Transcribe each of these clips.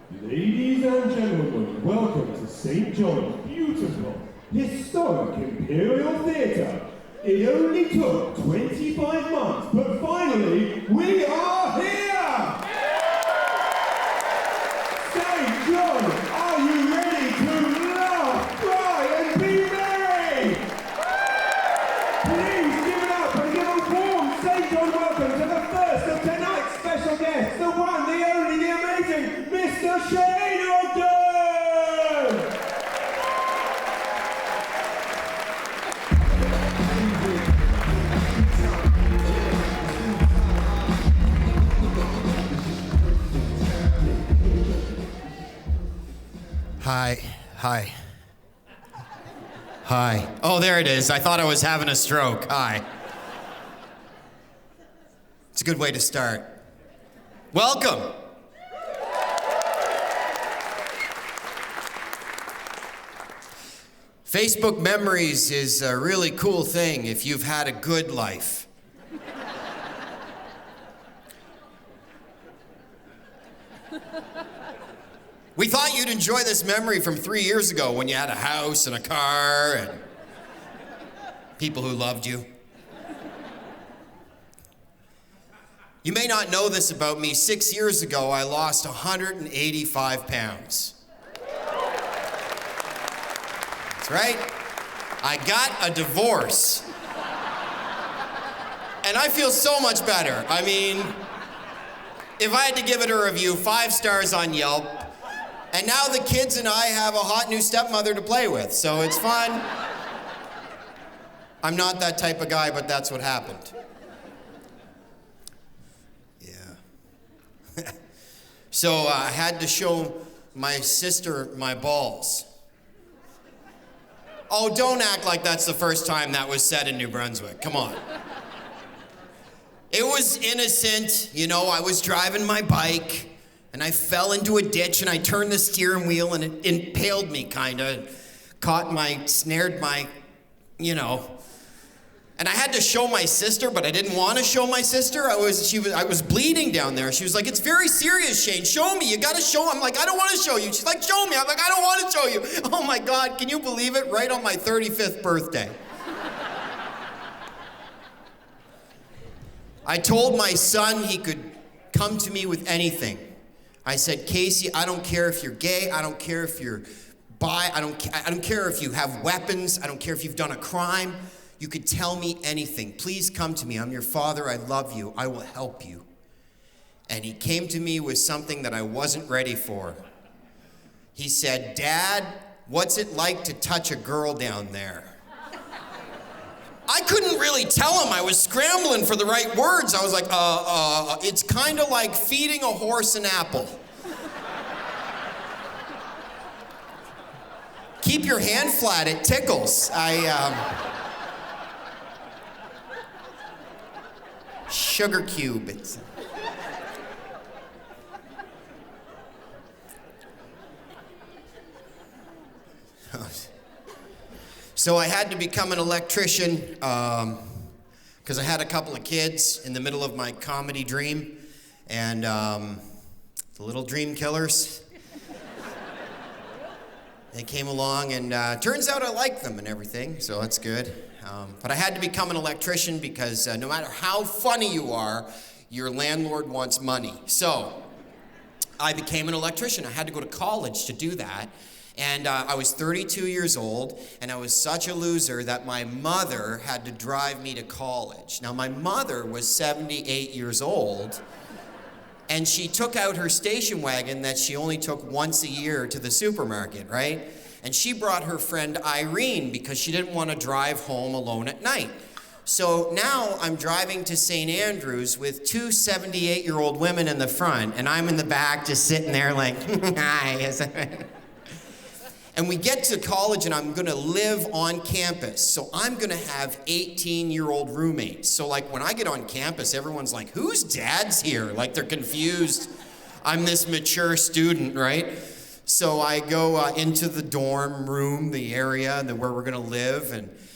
Ladies and gentlemen, welcome to St. John's beautiful, historic Imperial Theatre. It only took 25 months, but finally, we are here! St. John, are you ready to laugh, cry, and be merry? Please give it up and give a warm St. John welcome to the first of tonight's special guest, the one, the only, the amazing Mr. Shane Ogden! Hi. Oh, there it is. I thought I was having a stroke. Hi. It's a good way to start. Welcome. Facebook Memories is a really cool thing if you've had a good life. We thought you'd enjoy this memory from 3 years ago when you had a house and a car and people who loved you. You may not know this about me. 6 years ago, I lost 185 pounds. That's right. I got a divorce. And I feel so much better. I mean, if I had to give it a review, 5 stars on Yelp. And now the kids and I have a hot new stepmother to play with, so it's fun. I'm not that type of guy, but that's what happened. Yeah. So I had to show my sister my balls. Oh, don't act like that's the first time that was said in New Brunswick. Come on. It was innocent, you know, I was driving my bike. And I fell into a ditch and I turned the steering wheel and it impaled me kinda. Snared my, you know. And I had to show my sister, but I didn't want to show my sister. I was bleeding down there. She was like, "It's very serious, Shane. Show me, you gotta show." I'm like, "I don't want to show you." She's like, "Show me." I'm like, "I don't want to show you." Oh my God, can you believe it? Right on my 35th birthday. I told my son he could come to me with anything. I said, "Casey, I don't care if you're gay, I don't care if you're bi, I don't care if you have weapons, I don't care if you've done a crime. You could tell me anything. Please come to me. I'm your father, I love you, I will help you." And he came to me with something that I wasn't ready for. He said, "Dad, what's it like to touch a girl down there?" I couldn't really tell him. I was scrambling for the right words. I was like, it's kind of like feeding a horse an apple. Keep your hand flat, it tickles. Sugar cube. So I had to become an electrician because I had a couple of kids in the middle of my comedy dream, and the little dream killers, they came along, and turns out I like them and everything, so that's good. But I had to become an electrician because no matter how funny you are, your landlord wants money. So I became an electrician. I had to go to college to do that. And I was 32 years old, and I was such a loser that my mother had to drive me to college. Now, my mother was 78 years old, and she took out her station wagon that she only took once a year to the supermarket, right? And she brought her friend Irene because she didn't want to drive home alone at night. So now I'm driving to St. Andrews with 2 78-year-old women in the front, and I'm in the back just sitting there like, hi. And we get to college and I'm gonna live on campus. So I'm gonna have 18-year-old roommates. So like when I get on campus, everyone's like, whose dad's here? Like they're confused. I'm this mature student, right? So I go into the dorm room, the area where we're gonna live,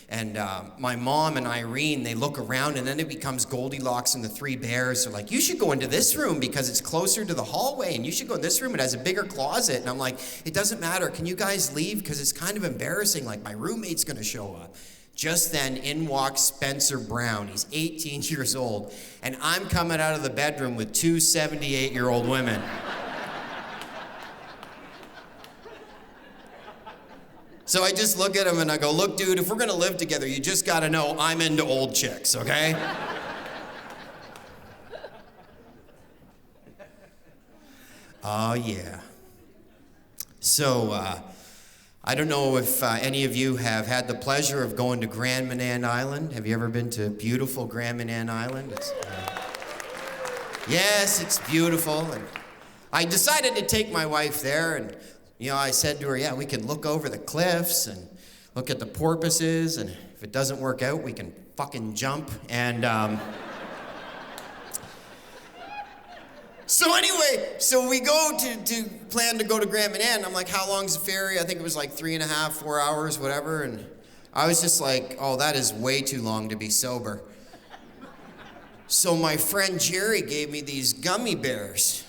and my mom and Irene, they look around, and then it becomes Goldilocks and the Three Bears. They're like, you should go into this room because it's closer to the hallway, and you should go in this room, it has a bigger closet. And I'm like, it doesn't matter, can you guys leave? Because it's kind of embarrassing, like my roommate's gonna show up. Just then, in walks Spencer Brown. He's 18 years old, and I'm coming out of the bedroom with two 78-year-old women. So I just look at him and I go, look, dude, if we're gonna live together, you just gotta know I'm into old chicks, okay? Oh, yeah. So, I don't know if any of you have had the pleasure of going to Grand Manan Island. Have you ever been to beautiful Grand Manan Island? Yes, it's beautiful. And I decided to take my wife there, and I said to her, yeah, we can look over the cliffs and look at the porpoises, and if it doesn't work out, we can fucking jump. And so anyway, so we go to plan to go to Grand Manan. I'm like, how long's the ferry? I think it was like 3.5, 4 hours, whatever. And I was just like, oh, that is way too long to be sober. So my friend Jerry gave me these gummy bears.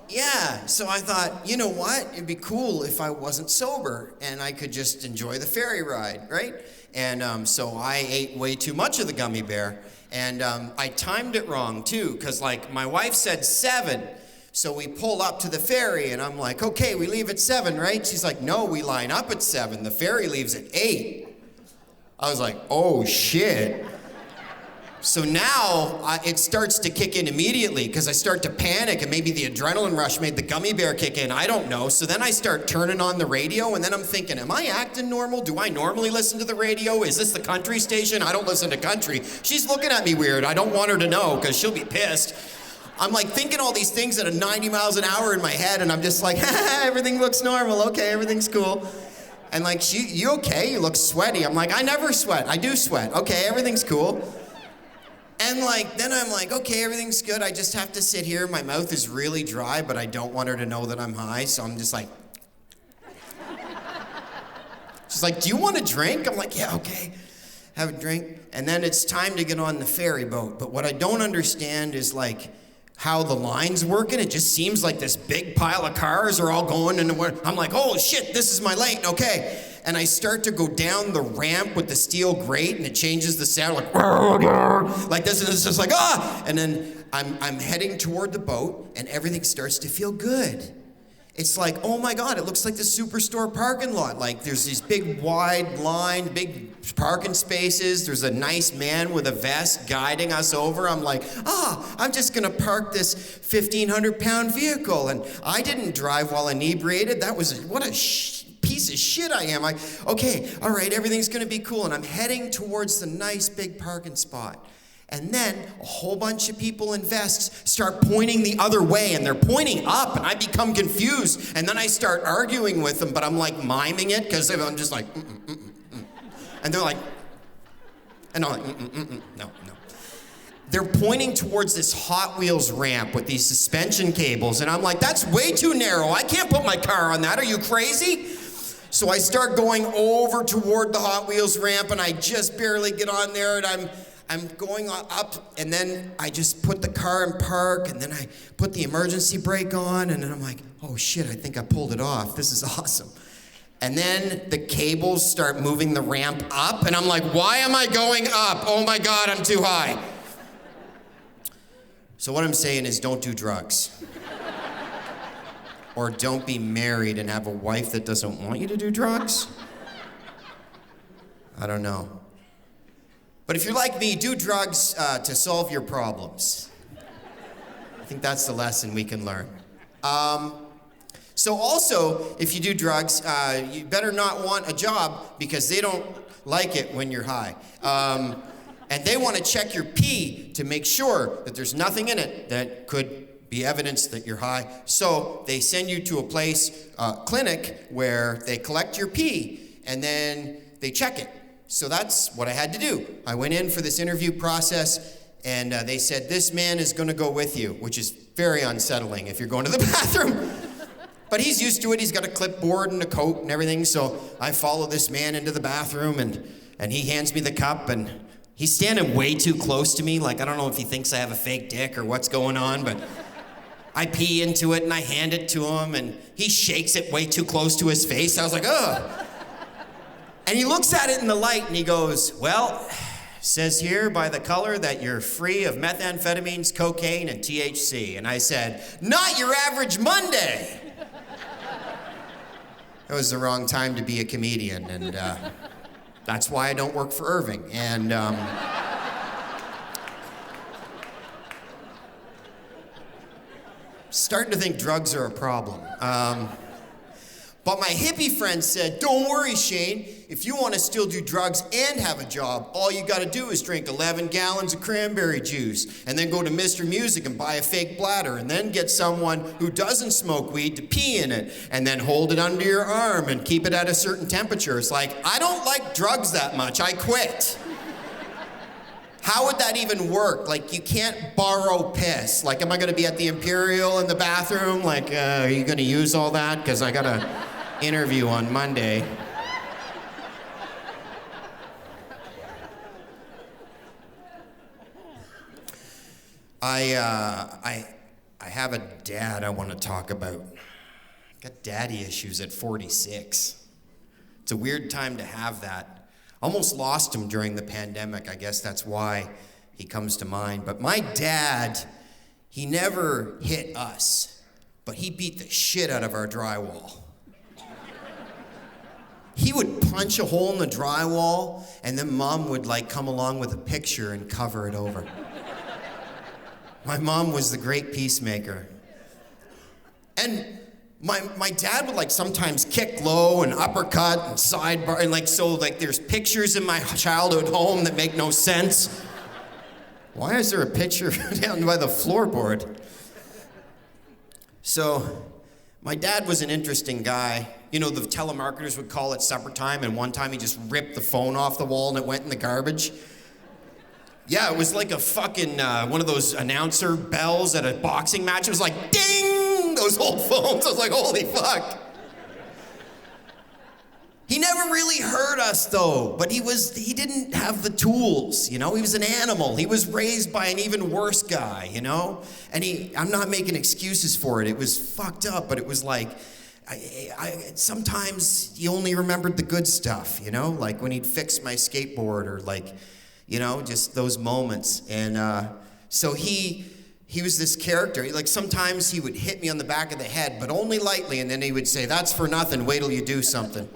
Yeah, so I thought, you know what? It'd be cool if I wasn't sober and I could just enjoy the ferry ride, right? And so I ate way too much of the gummy bear. And I timed it wrong too, because like my wife said 7. So we pull up to the ferry and I'm like, okay, we leave at 7, right? She's like, no, we line up at 7. The ferry leaves at 8. I was like, oh shit. So now it starts to kick in immediately because I start to panic and maybe the adrenaline rush made the gummy bear kick in. I don't know. So then I start turning on the radio and then I'm thinking, am I acting normal? Do I normally listen to the radio? Is this the country station? I don't listen to country. She's looking at me weird. I don't want her to know because she'll be pissed. I'm like thinking all these things at 90 miles an hour in my head and I'm just like, everything looks normal. Okay, everything's cool. And like, you okay? You look sweaty. I'm like, I never sweat. I do sweat. Okay, everything's cool. And like, then I'm like, okay, everything's good. I just have to sit here. My mouth is really dry, but I don't want her to know that I'm high. So I'm just like, she's like, do you want a drink? I'm like, yeah, okay, have a drink. And then it's time to get on the ferry boat. But what I don't understand is like how the line's working. It just seems like this big pile of cars are all going into where I'm like, oh shit, this is my lane, okay. And I start to go down the ramp with the steel grate and it changes the sound like this, and it's just like, ah! And then I'm heading toward the boat and everything starts to feel good. It's like, oh my God, it looks like the Superstore parking lot. Like there's these big wide line, big parking spaces. There's a nice man with a vest guiding us over. I'm like, I'm just gonna park this 1,500-pound vehicle. And I didn't drive while inebriated. That was, what a piece of shit I am. Okay, all right, everything's gonna be cool. And I'm heading towards the nice big parking spot. And then a whole bunch of people in vests start pointing the other way and they're pointing up and I become confused. And then I start arguing with them, but I'm like miming it because I'm just like, And they're like, and I'm like, no. They're pointing towards this Hot Wheels ramp with these suspension cables. And I'm like, that's way too narrow. I can't put my car on that. Are you crazy? So I start going over toward the Hot Wheels ramp and I just barely get on there and I'm going up and then I just put the car in park and then I put the emergency brake on and then I'm like, oh shit, I think I pulled it off. This is awesome. And then the cables start moving the ramp up and I'm like, why am I going up? Oh my God, I'm too high. So what I'm saying is don't do drugs. Or don't be married and have a wife that doesn't want you to do drugs. I don't know. But if you're like me, do drugs to solve your problems. I think that's the lesson we can learn. So also, if you do drugs, you better not want a job because they don't like it when you're high. And they want to check your pee to make sure that there's nothing in it that could be evidence that you're high. So they send you to a place, clinic, where they collect your pee and then they check it. So that's what I had to do. I went in for this interview process and they said, this man is gonna go with you, which is very unsettling if you're going to the bathroom. But he's used to it. He's got a clipboard and a coat and everything. So I follow this man into the bathroom, and he hands me the cup, and he's standing way too close to me. Like, I don't know if he thinks I have a fake dick or what's going on, but I pee into it and I hand it to him, and he shakes it way too close to his face. I was like, ugh. And he looks at it in the light and he goes, well, says here by the color that you're free of methamphetamines, cocaine, and THC. And I said, not your average Monday. It was the wrong time to be a comedian, and that's why I don't work for Irving. And starting to think drugs are a problem. But my hippie friend said, don't worry, Shane. If you want to still do drugs and have a job, all you got to do is drink 11 gallons of cranberry juice and then go to Mr. Music and buy a fake bladder and then get someone who doesn't smoke weed to pee in it and then hold it under your arm and keep it at a certain temperature. It's like, I don't like drugs that much. I quit. How would that even work? Like, you can't borrow piss. Like, am I going to be at the Imperial in the bathroom? Like, are you going to use all that? Because I got an interview on Monday. I have a dad I want to talk about. Got daddy issues at 46. It's a weird time to have that. Almost lost him during the pandemic. I guess that's why he comes to mind. But my dad, he never hit us, but he beat the shit out of our drywall. He would punch a hole in the drywall, and then Mom would like come along with a picture and cover it over. My mom was the great peacemaker. And my dad would like sometimes kick low and uppercut and sidebar, and like, so like there's pictures in my childhood home that make no sense. Why is there a picture down by the floorboard? So my dad was an interesting guy. You know, the telemarketers would call at supper time, and one time he just ripped the phone off the wall and it went in the garbage. Yeah, it was like a fucking, one of those announcer bells at a boxing match. It was like, ding, those old phones. I was like, holy fuck. He never really hurt us though, but he didn't have the tools, you know? He was an animal. He was raised by an even worse guy, you know? And I'm not making excuses for it. It was fucked up, but it was like, sometimes he only remembered the good stuff, you know? Like when he'd fix my skateboard or like, you know, just those moments. And so he was this character. Like sometimes he would hit me on the back of the head, but only lightly, and then he would say, that's for nothing, wait till you do something.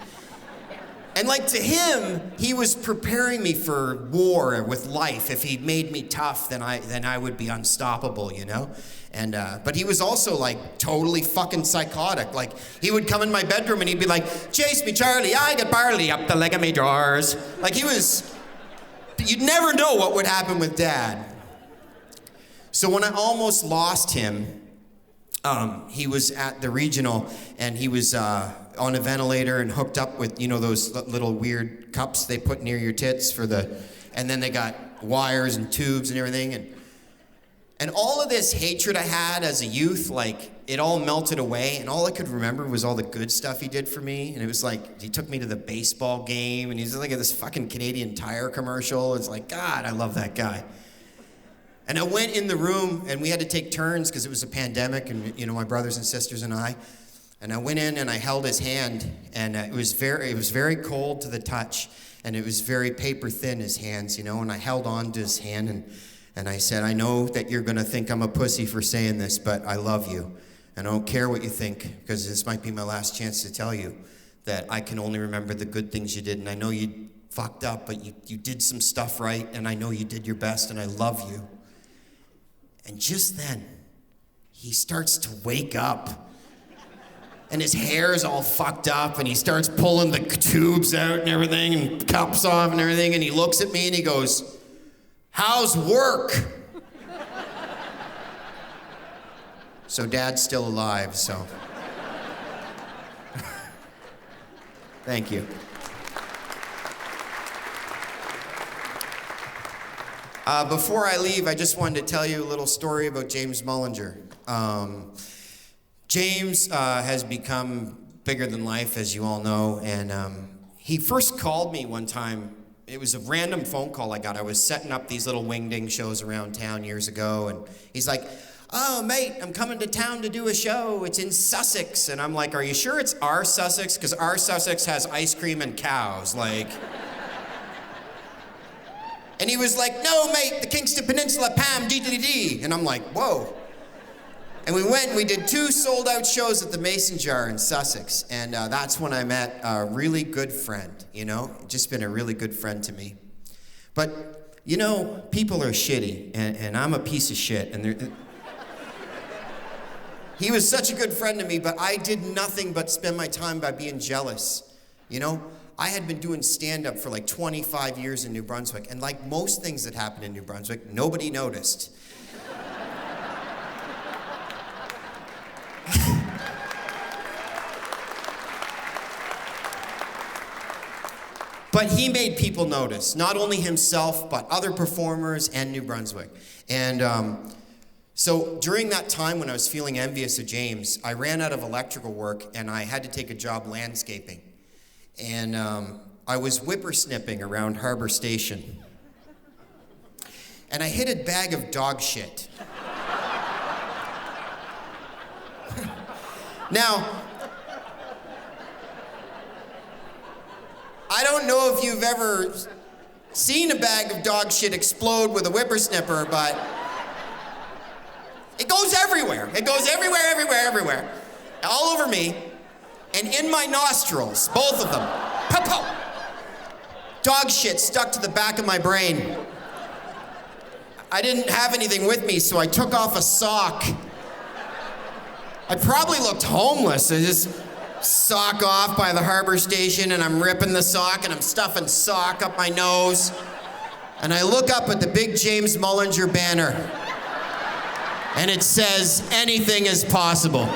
And like to him, he was preparing me for war with life. If he made me tough, then I would be unstoppable, you know? And but he was also like totally fucking psychotic. Like he would come in my bedroom and he'd be like, chase me, Charlie, I get barley up the leg of me drawers. Like he was... You'd never know what would happen with Dad. So when I almost lost him, he was at the regional, and he was on a ventilator and hooked up with, you know, those little weird cups they put near your tits and then they got wires and tubes and everything. And all of this hatred I had as a youth, like, it all melted away, and all I could remember was all the good stuff he did for me. And it was like, he took me to the baseball game, and he's like at this fucking Canadian Tire commercial. It's like, God, I love that guy. And I went in the room, and we had to take turns because it was a pandemic, and, you know, my brothers and sisters and I. And I went in, and I held his hand, and it was very cold to the touch, and it was very paper thin, his hands, you know, and I held on to his hand, and I said, I know that you're going to think I'm a pussy for saying this, but I love you. And I don't care what you think, because this might be my last chance to tell you that I can only remember the good things you did. And I know you fucked up, but you did some stuff right, and I know you did your best, and I love you. And just then, he starts to wake up. And his hair's all fucked up, and he starts pulling the tubes out and everything, and cups off and everything, and he looks at me and he goes, how's work? So Dad's still alive, so. Thank you. Before I leave, I just wanted to tell you a little story about James Mullinger. James has become bigger than life, as you all know, and he first called me one time. It was a random phone call I got. I was setting up these little wingding shows around town years ago, and he's like, "Oh, mate, I'm coming to town to do a show. It's in Sussex." And I'm like, "Are you sure it's our Sussex? Because our Sussex has ice cream and cows, like..." And he was like, "No, mate, the Kingston Peninsula, Pam, D. And I'm like, whoa. And we went and we did 2 sold-out shows at the Mason Jar in Sussex. And that's when I met a really good friend, you know? Just been a really good friend to me. But, you know, people are shitty, and I'm a piece of shit. And he was such a good friend to me, but I did nothing but spend my time by being jealous, you know? I had been doing stand-up for like 25 years in New Brunswick, and like most things that happened in New Brunswick, nobody noticed. But he made people notice, not only himself, but other performers and New Brunswick. And so during that time when I was feeling envious of James, I ran out of electrical work and I had to take a job landscaping. And I was whippersnipping around Harbor Station. And I hit a bag of dog shit. Now, I don't know if you've ever seen a bag of dog shit explode with a whippersnipper, but it goes everywhere. It goes everywhere, everywhere, everywhere. All over me. And in my nostrils, both of them. Pow-pow! Dog shit stuck to the back of my brain. I didn't have anything with me, so I took off a sock. I probably looked homeless. I just sock off by the Harbor Station, and I'm ripping the sock, and I'm stuffing sock up my nose. And I look up at the big James Mullinger banner, and it says, "Anything is possible."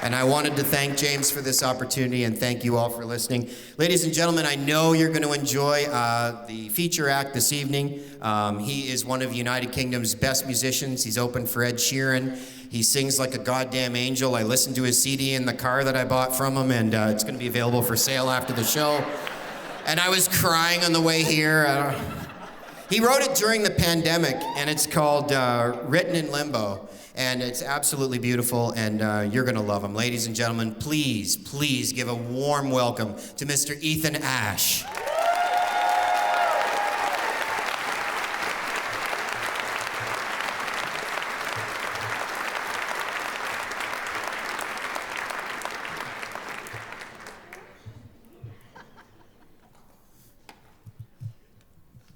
And I wanted to thank James for this opportunity and thank you all for listening. Ladies and gentlemen, I know you're going to enjoy the feature act this evening. He is one of United Kingdom's best musicians. He's opened for Ed Sheeran. He sings like a goddamn angel. I listened to his CD in the car that I bought from him, and it's going to be available for sale after the show. And I was crying on the way here. He wrote it during the pandemic, and it's called Written in Limbo. And it's absolutely beautiful, and you're gonna love him. Ladies and gentlemen, please, please give a warm welcome to Mr. Ethan Ash.